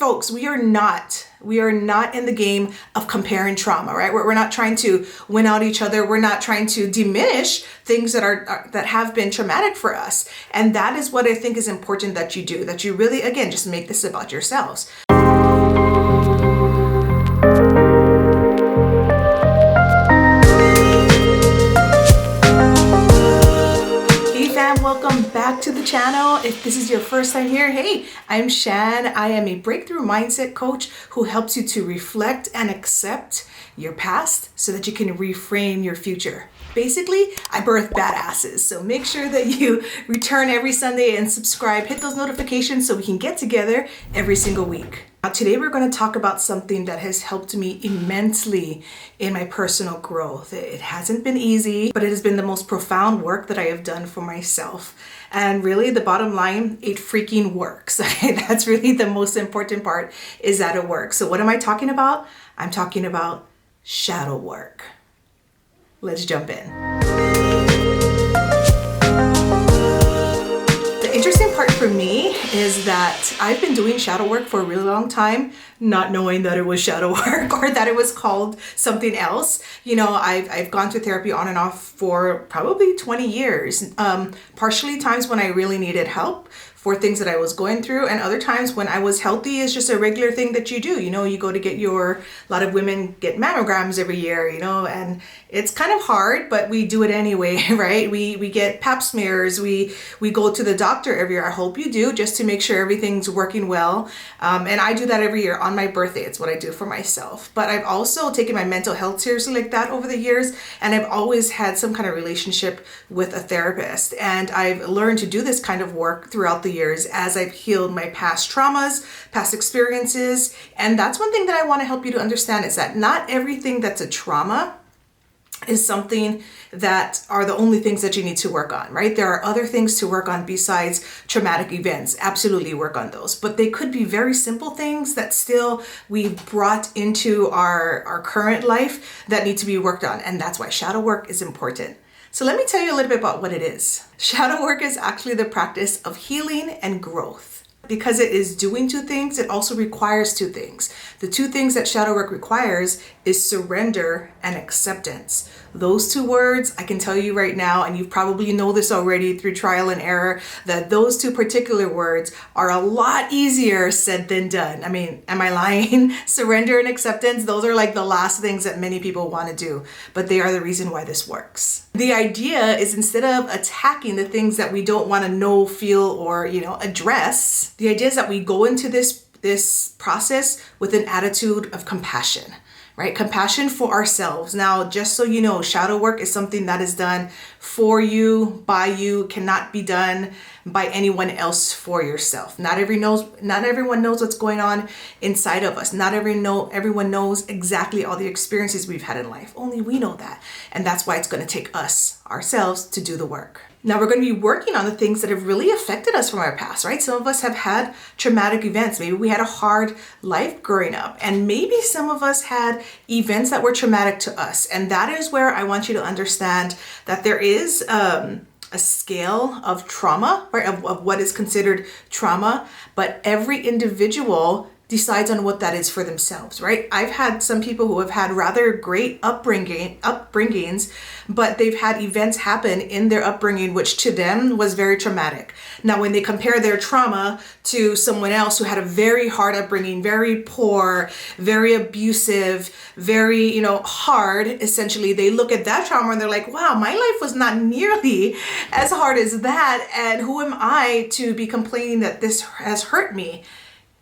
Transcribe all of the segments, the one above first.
Folks, we are not in the game of comparing trauma, right? We're not trying to win out each other. We're not trying to diminish things that have been traumatic for us. And that is what I think is important that you do, that you really, again, just make this about yourselves. Welcome back to the channel. If this is your first time here, hey, I'm Shan. I am a breakthrough mindset coach who helps you to reflect and accept your past so that you can reframe your future. Basically, I birth badasses. So make sure that you return every Sunday and subscribe, hit those notifications so we can get together every single week. Now, today we're going to talk about something that has helped me immensely in my personal growth. It hasn't been easy, but it has been the most profound work that I have done for myself. And really, the bottom line, it freaking works. That's really the most important part, is that it works. So what am I talking about? I'm talking about shadow work. Let's jump in. The interesting part for me is that I've been doing shadow work for a really long time, not knowing that it was shadow work or that it was called something else. You know, I've gone to therapy on and off for probably 20 years. Partially times when I really needed help for things that I was going through, and other times when I was healthy. It's just a regular thing that you do. You know, you go to get a lot of women get mammograms every year, you know, and it's kind of hard, but we do it anyway, right? We get pap smears, we go to the doctor every year. I hope you do, just to make sure everything's working well. And I do that every year on my birthday. It's what I do for myself. But I've also taken my mental health seriously like that over the years, and I've always had some kind of relationship with a therapist. And I've learned to do this kind of work throughout the years as I've healed my past traumas, past experiences. And that's one thing that I want to help you to understand, is that not everything that's a trauma is something that are the only things that you need to work on, right? There are other things to work on besides traumatic events. Absolutely work on those. But they could be very simple things that still we've brought into our current life that need to be worked on. And that's why shadow work is important. So let me tell you a little bit about what it is. Shadow work is actually the practice of healing and growth. Because it is doing two things, it also requires two things. The two things that shadow work requires is surrender and acceptance. Those two words, I can tell you right now, and you probably know this already through trial and error, that those two particular words are a lot easier said than done. I mean, am I lying? Surrender and acceptance, those are like the last things that many people want to do, but they are the reason why this works. The idea is, instead of attacking the things that we don't want to know, feel, or, address, the idea is that we go into this process with an attitude of compassion. Right? Compassion for ourselves. Now, just so you know, shadow work is something that is done for you, by you, cannot be done by anyone else for yourself. Not everyone knows what's going on inside of us. Not everyone knows exactly all the experiences we've had in life. Only we know that. And that's why it's going to take us, ourselves, to do the work. Now we're going to be working on the things that have really affected us from our past, right? Some of us have had traumatic events. Maybe we had a hard life growing up, and maybe some of us had events that were traumatic to us. And that is where I want you to understand that there is a scale of trauma, right? Of what is considered trauma, but every individual decides on what that is for themselves, right? I've had some people who have had rather great upbringings, but they've had events happen in their upbringing which to them was very traumatic. Now, when they compare their trauma to someone else who had a very hard upbringing, very poor, very abusive, very, hard, essentially, they look at that trauma and they're like, wow, my life was not nearly as hard as that. And who am I to be complaining that this has hurt me?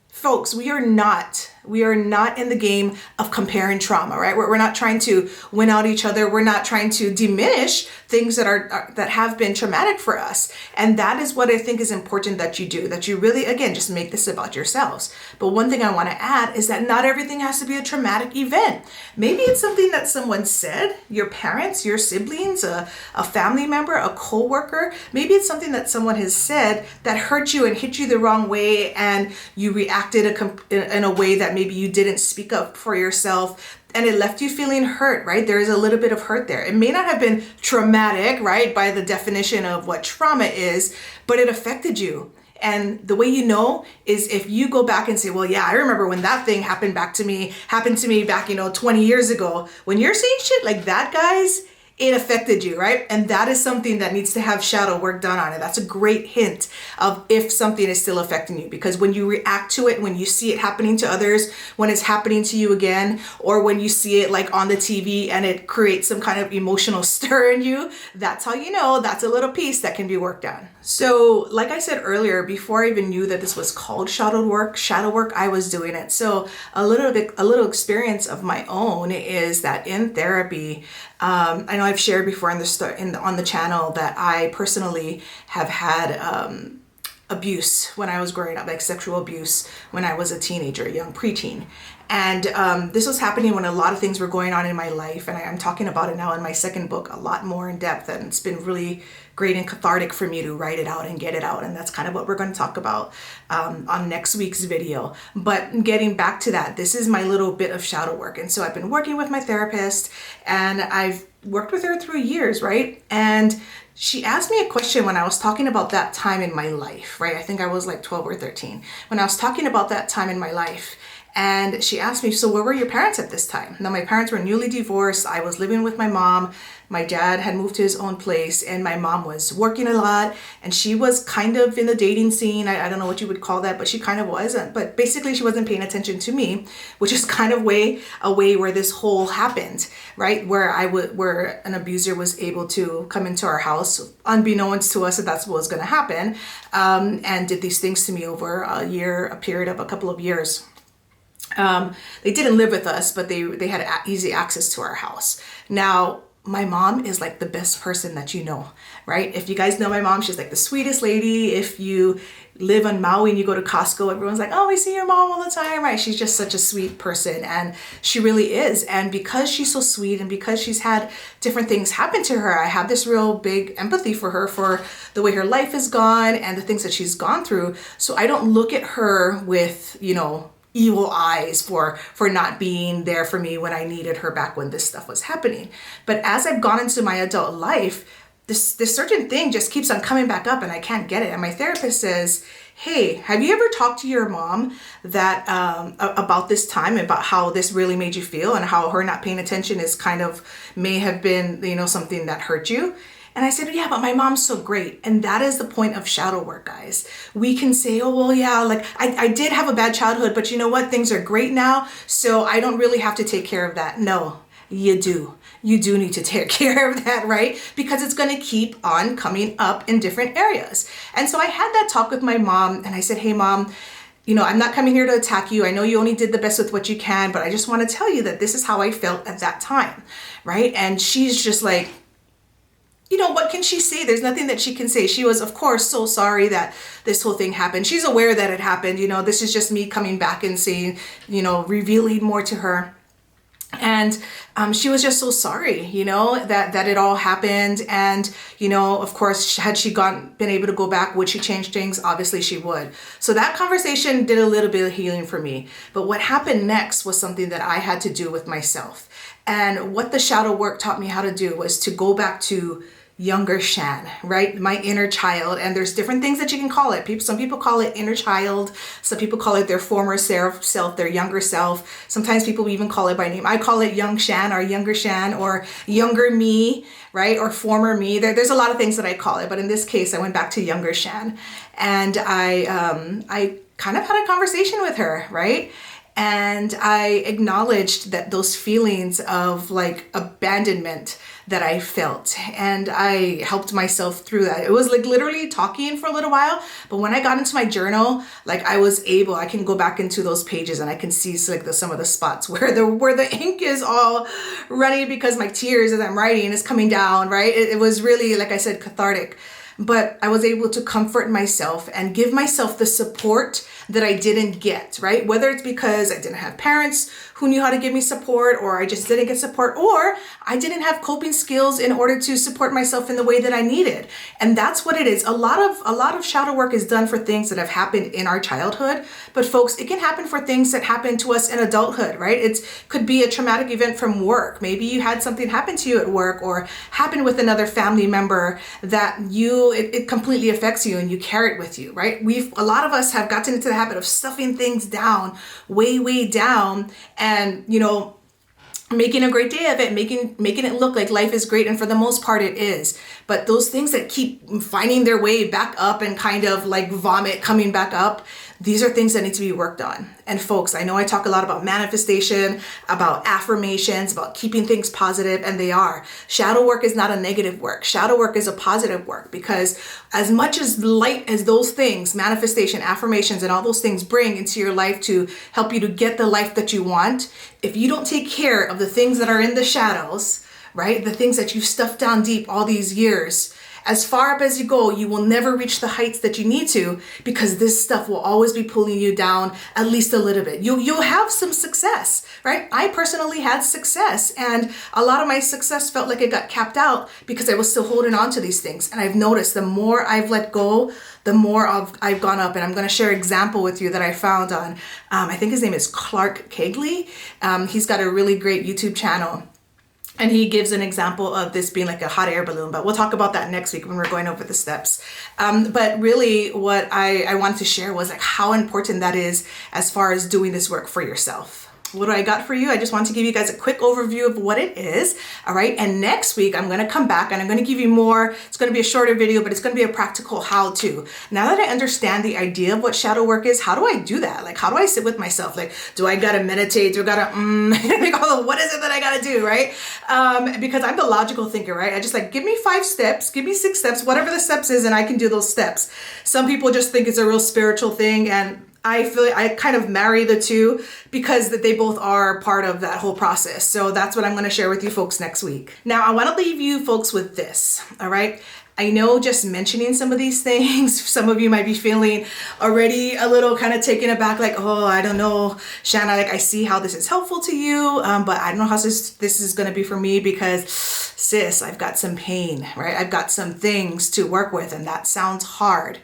Folks, we are not in the game of comparing trauma, right? We're not trying to win out each other. We're not trying to diminish things that have been traumatic for us. And that is what I think is important that you do, that you really, again, just make this about yourselves. But one thing I want to add is that not everything has to be a traumatic event. Maybe it's something that someone said, your parents, your siblings, a family member, a coworker. Maybe it's something that someone has said that hurt you and hit you the wrong way, and you reacted in a way that maybe you didn't speak up for yourself, and it left you feeling hurt, right? There is a little bit of hurt there. It may not have been traumatic, right, by the definition of what trauma is, but it affected you. And the way you know is if you go back and say, well, yeah, I remember when that thing happened to me back, 20 years ago. When you're saying shit like that, guys, it affected you, right? And that is something that needs to have shadow work done on it. That's a great hint of if something is still affecting you, because when you react to it, when you see it happening to others, when it's happening to you again, or when you see it like on the TV and it creates some kind of emotional stir in you, that's how you know that's a little piece that can be worked on. So like I said earlier, before I even knew that this was called shadow work, I was doing it. So a little experience of my own is that in therapy, I know I've shared before on the channel that I personally have had abuse when I was growing up, like sexual abuse when I was a teenager, a young preteen. And this was happening when a lot of things were going on in my life. And I'm talking about it now in my second book a lot more in depth. And it's been really great and cathartic for me to write it out and get it out. And that's kind of what we're going to talk about on next week's video. But getting back to that, this is my little bit of shadow work. And so I've been working with my therapist, and I've worked with her through years, right? And she asked me a question when I was talking about that time in my life, right? I think I was like 12 or 13 when I was talking about that time in my life. And she asked me, so where were your parents at this time? Now, my parents were newly divorced. I was living with my mom. My dad had moved to his own place, and my mom was working a lot, and she was kind of in the dating scene. I don't know what you would call that, but she kind of wasn't. But basically, she wasn't paying attention to me, which is kind of a way where this whole happened, right? Where an abuser was able to come into our house, unbeknownst to us that that's what was going to happen, and did these things to me over a period of a couple of years. They didn't live with us, but they had easy access to our house. Now, my mom is like the best person that you know, right? If you guys know my mom, she's like the sweetest lady. If you live on Maui and you go to Costco, everyone's like, oh, we see your mom all the time, right? She's just such a sweet person, and she really is. And because she's so sweet and because she's had different things happen to her, I have this real big empathy for her, for the way her life has gone and the things that she's gone through. So I don't look at her with, evil eyes for not being there for me when I needed her back when this stuff was happening. But as I've gone into my adult life, this certain thing just keeps on coming back up and I can't get it. And my therapist says, hey, have you ever talked to your mom that about this time, about how this really made you feel and how her not paying attention is kind of may have been, something that hurt you? And I said, yeah, but my mom's so great. And that is the point of shadow work, guys. We can say, oh, well, yeah, like I did have a bad childhood, but you know what? Things are great now. So I don't really have to take care of that. No, you do. You do need to take care of that, right? Because it's going to keep on coming up in different areas. And so I had that talk with my mom and I said, hey, Mom, I'm not coming here to attack you. I know you only did the best with what you can, but I just want to tell you that this is how I felt at that time, right? And she's just like, what can she say? There's nothing that she can say. She was, of course, so sorry that this whole thing happened. She's aware that it happened. This is just me coming back and saying, revealing more to her. And she was just so sorry, that it all happened. And, of course, had she been able to go back, would she change things? Obviously she would. So that conversation did a little bit of healing for me. But what happened next was something that I had to do with myself. And what the shadow work taught me how to do was to go back to younger Shan, right? My inner child. And there's different things that you can call it. Some people call it inner child. Some people call it their former self, their younger self. Sometimes people even call it by name. I call it young Shan or younger Shan or younger me, right? Or former me. There's a lot of things that I call it. But in this case, I went back to younger Shan. And I kind of had a conversation with her, right? And I acknowledged that those feelings of like abandonment that I felt, and I helped myself through that. It was like literally talking for a little while, but when I got into my journal, like I can go back into those pages and I can see like some of the spots where the ink is all running because my tears as I'm writing is coming down, right? It was really, like I said, cathartic. But I was able to comfort myself and give myself the support that I didn't get, right? Whether it's because I didn't have parents who knew how to give me support, or I just didn't get support, or I didn't have coping skills in order to support myself in the way that I needed. And that's what it is. A lot of shadow work is done for things that have happened in our childhood, but folks, it can happen for things that happen to us in adulthood, right? It could be a traumatic event from work. Maybe you had something happen to you at work, or happen with another family member that it completely affects you and you carry it with you, right? A lot of us have gotten into the habit of stuffing things down, way down, and making a great day of it, making it look like life is great, and for the most part it is. But those things that keep finding their way back up and kind of like vomit coming back up, these are things that need to be worked on. And folks, I know I talk a lot about manifestation, about affirmations, about keeping things positive, and they are. Shadow work is not a negative work. Shadow work is a positive work, because as much as light as those things, manifestation, affirmations, and all those things bring into your life to help you to get the life that you want, if you don't take care of the things that are in the shadows, right? The things that you've stuffed down deep all these years, as far up as you go, you will never reach the heights that you need to, because this stuff will always be pulling you down at least a little bit. You'll have some success, right? I personally had success, and a lot of my success felt like it got capped out because I was still holding on to these things. And I've noticed the more I've let go, the more I've gone up. And I'm going to share an example with you that I found on, I think his name is Clark Kegley. He's got a really great YouTube channel. And he gives an example of this being like a hot air balloon, but we'll talk about that next week when we're going over the steps. But really what I wanted to share was like how important that is as far as doing this work for yourself. What do I got for you? I just want to give you guys a quick overview of what it is. All right. And next week, I'm going to come back and I'm going to give you more. It's going to be a shorter video, but it's going to be a practical how-to. Now that I understand the idea of what shadow work is, how do I do that? Like, how do I sit with myself? Like, do I got to meditate? Do I got to, what is it that I got to do? Right. Because I'm the logical thinker, right? I just like, give me 5 steps, give me 6 steps, whatever the steps is, and I can do those steps. Some people just think it's a real spiritual thing, and I feel I kind of marry the two because that they both are part of that whole process. So that's what I'm going to share with you folks next week. Now, I want to leave you folks with this. All right. I know just mentioning some of these things, some of you might be feeling already a little kind of taken aback, like, oh, I don't know, Shanna, like I see how this is helpful to you, but I don't know how this is going to be for me because, sis, I've got some pain, right? I've got some things to work with, and that sounds hard.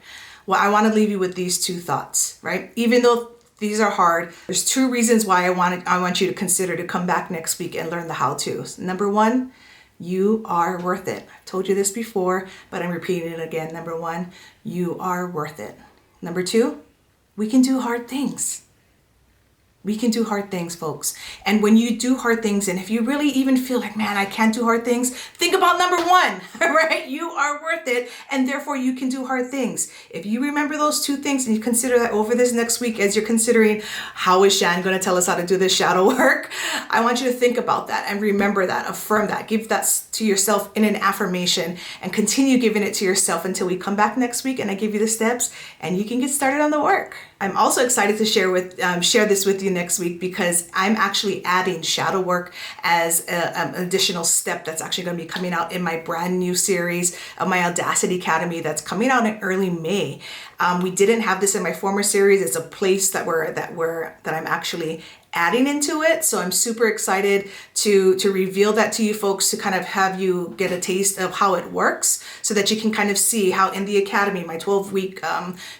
Well, I want to leave you with these 2 thoughts, right? Even though these are hard, there's 2 reasons why I want you to consider to come back next week and learn the how-tos. Number 1, you are worth it. I told you this before, but I'm repeating it again. Number 1, you are worth it. Number 2, we can do hard things. We can do hard things, folks. And when you do hard things, and if you really even feel like, man, I can't do hard things, think about number 1, right? You are worth it, and therefore you can do hard things. If you remember those 2 things and you consider that over this next week as you're considering, how is Shan going to tell us how to do this shadow work? I want you to think about that and remember that, affirm that, give that to yourself in an affirmation, and continue giving it to yourself until we come back next week and I give you the steps and you can get started on the work. I'm also excited to share this with you next week because I'm actually adding shadow work as an additional step that's actually going to be coming out in my brand new series of my Audacity Academy that's coming out in early May. We didn't have this in my former series. It's a place that I'm actually adding into it. So I'm super excited to reveal that to you folks, to kind of have you get a taste of how it works so that you can kind of see how in the Academy, my 12-week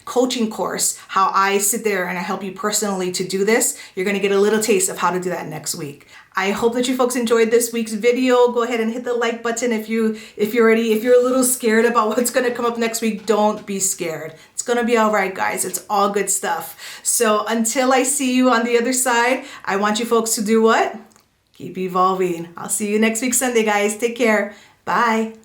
coaching course, how I sit there and I help you personally to do this. You're going to get a little taste of how to do that next week. I hope that you folks enjoyed this week's video. Go ahead and hit the like button if you're a little scared about what's going to come up next week. Don't be scared. It's going to be all right, guys. It's all good stuff. So until I see you on the other side, I want you folks to do what? Keep evolving. I'll see you next week Sunday, guys. Take care. Bye.